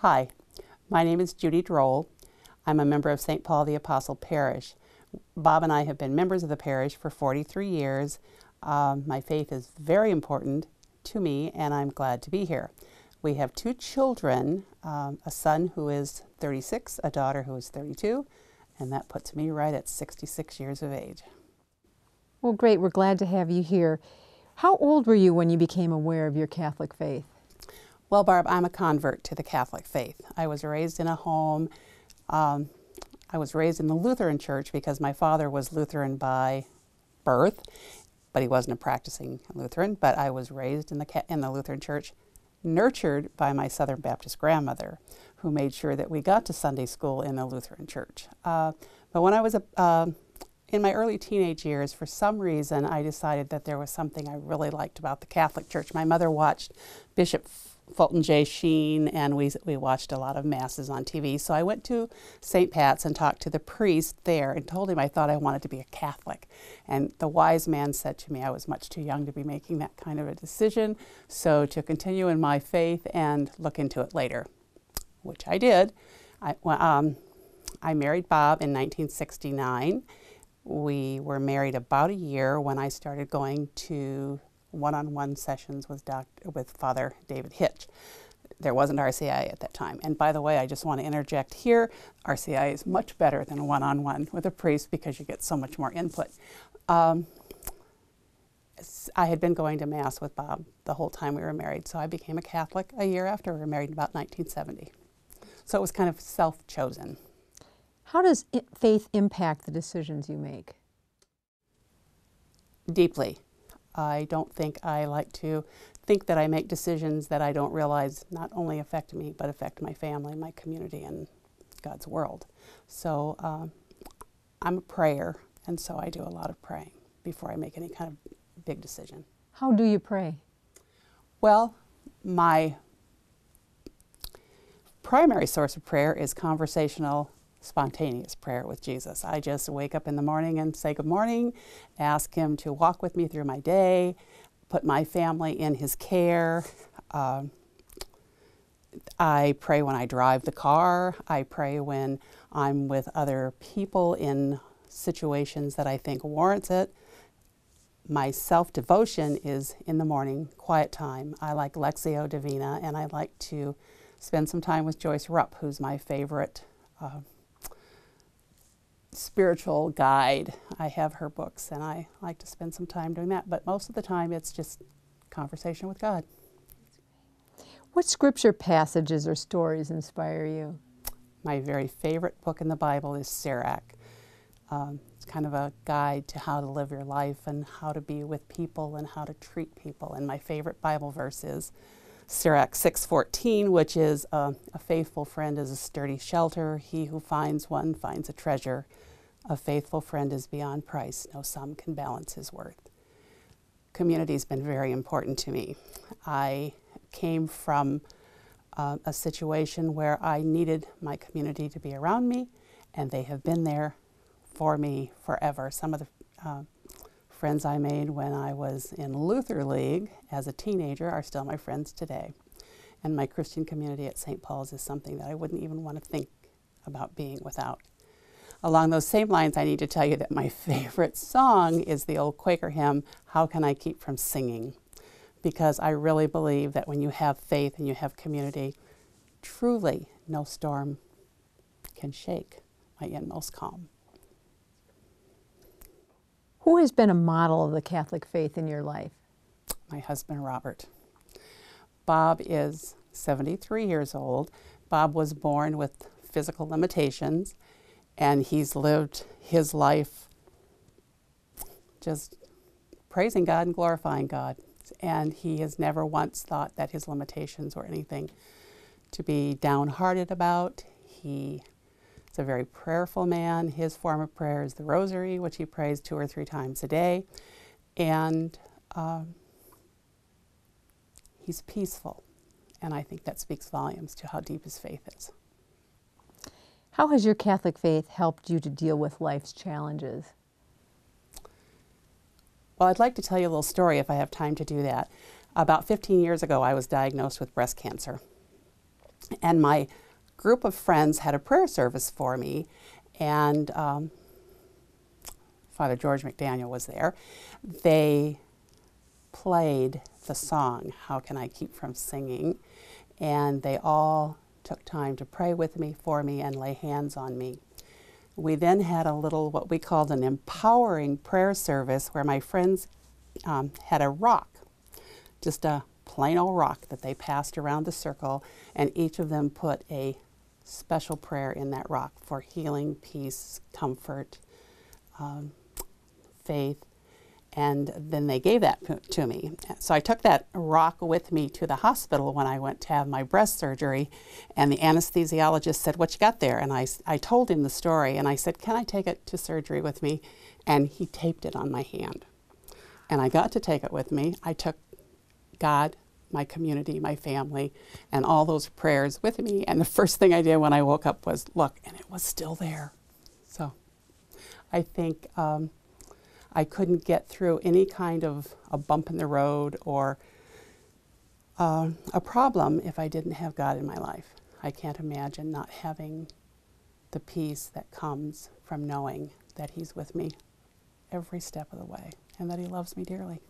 Hi, my name is Judi Droll. I'm a member of St. Paul the Apostle Parish. Bob and I have been members of the parish for 43 years. My faith is very important to me, and I'm glad to be here. We have two children, a son who is 36, a daughter who is 32, and that puts me right at 66 years of age. Well, great. We're glad to have you here. How old were you when you became aware of your Catholic faith? Well, Barb, I'm a convert to the Catholic faith. I was raised in a home. I was raised in the Lutheran Church because my father was Lutheran by birth, but he wasn't a practicing Lutheran. But I was raised in the Lutheran Church, nurtured by my Southern Baptist grandmother, who made sure that we got to Sunday school in the Lutheran Church. But when I was in my early teenage years, for some reason, I decided that there was something I really liked about the Catholic Church. My mother watched Bishop Fulton J. Sheen, and we watched a lot of masses on TV. So I went to St. Pat's and talked to the priest there and told him I thought I wanted to be a Catholic. And the wise man said to me I was much too young to be making that kind of a decision, so to continue in my faith and look into it later, which I did. I married Bob in 1969. We were married about a year when I started going to one-on-one sessions with Father David Hitch. There wasn't RCI at that time. And by the way, I just want to interject here, RCI is much better than a one-on-one with a priest because you get so much more input. I had been going to Mass with Bob the whole time we were married, so I became a Catholic a year after we were married in about 1970. So it was kind of self-chosen. How does faith impact the decisions you make? Deeply. I don't think I like to think that I make decisions that I don't realize not only affect me, but affect my family, my community, and God's world. So I'm a prayer, and so I do a lot of praying before I make any kind of big decision. How do you pray? Well, my primary source of prayer is conversational, spontaneous prayer with Jesus. I just wake up in the morning and say good morning, ask him to walk with me through my day, put my family in his care. I pray when I drive the car. I pray when I'm with other people in situations that I think warrants it. My self-devotion is in the morning, quiet time. I like Lectio Divina, and I like to spend some time with Joyce Rupp, who's my favorite spiritual guide. I have her books, and I like to spend some time doing that, but most of the time it's just conversation with God. What scripture passages or stories inspire you? My very favorite book in the Bible is Sirach. It's kind of a guide to how to live your life and how to be with people and how to treat people. And my favorite Bible verse is Sirach 6:14, which is a faithful friend is a sturdy shelter. He who finds one finds a treasure. A faithful friend is beyond price. No sum can balance his worth. Community's been very important to me. I came from a situation where I needed my community to be around me, and they have been there for me forever. Some of the friends I made when I was in Luther League as a teenager are still my friends today. And my Christian community at St. Paul's is something that I wouldn't even want to think about being without. Along those same lines, I need to tell you that my favorite song is the old Quaker hymn, How Can I Keep From Singing? Because I really believe that when you have faith and you have community, truly no storm can shake my inmost calm. Who has been a model of the Catholic faith in your life? My husband, Robert. Bob is 73 years old. Bob was born with physical limitations, and he's lived his life just praising God and glorifying God. And he has never once thought that his limitations were anything to be downhearted about. He is a very prayerful man. His form of prayer is the rosary, which he prays 2 or 3 times a day. And he's peaceful. And I think that speaks volumes to how deep his faith is. How has your Catholic faith helped you to deal with life's challenges? Well, I'd like to tell you a little story if I have time to do that. About 15 years ago, I was diagnosed with breast cancer. And my group of friends had a prayer service for me, and Father George McDaniel was there. They played the song, How Can I Keep From Singing? And they all took time to pray with me, for me, and lay hands on me. We then had a little, what we called an empowering prayer service, where my friends had a rock, just a plain old rock that they passed around the circle, and each of them put a special prayer in that rock for healing, peace, comfort, faith, and then they gave that to me. So I took that rock with me to the hospital when I went to have my breast surgery, and the anesthesiologist said, "What you got there?" And I told him the story, and I said, "Can I take it to surgery with me?" And he taped it on my hand. And I got to take it with me. I took God, my community, my family, and all those prayers with me. And the first thing I did when I woke up was look, and it was still there. So I think I couldn't get through any kind of a bump in the road or a problem if I didn't have God in my life. I can't imagine not having the peace that comes from knowing that He's with me every step of the way and that He loves me dearly.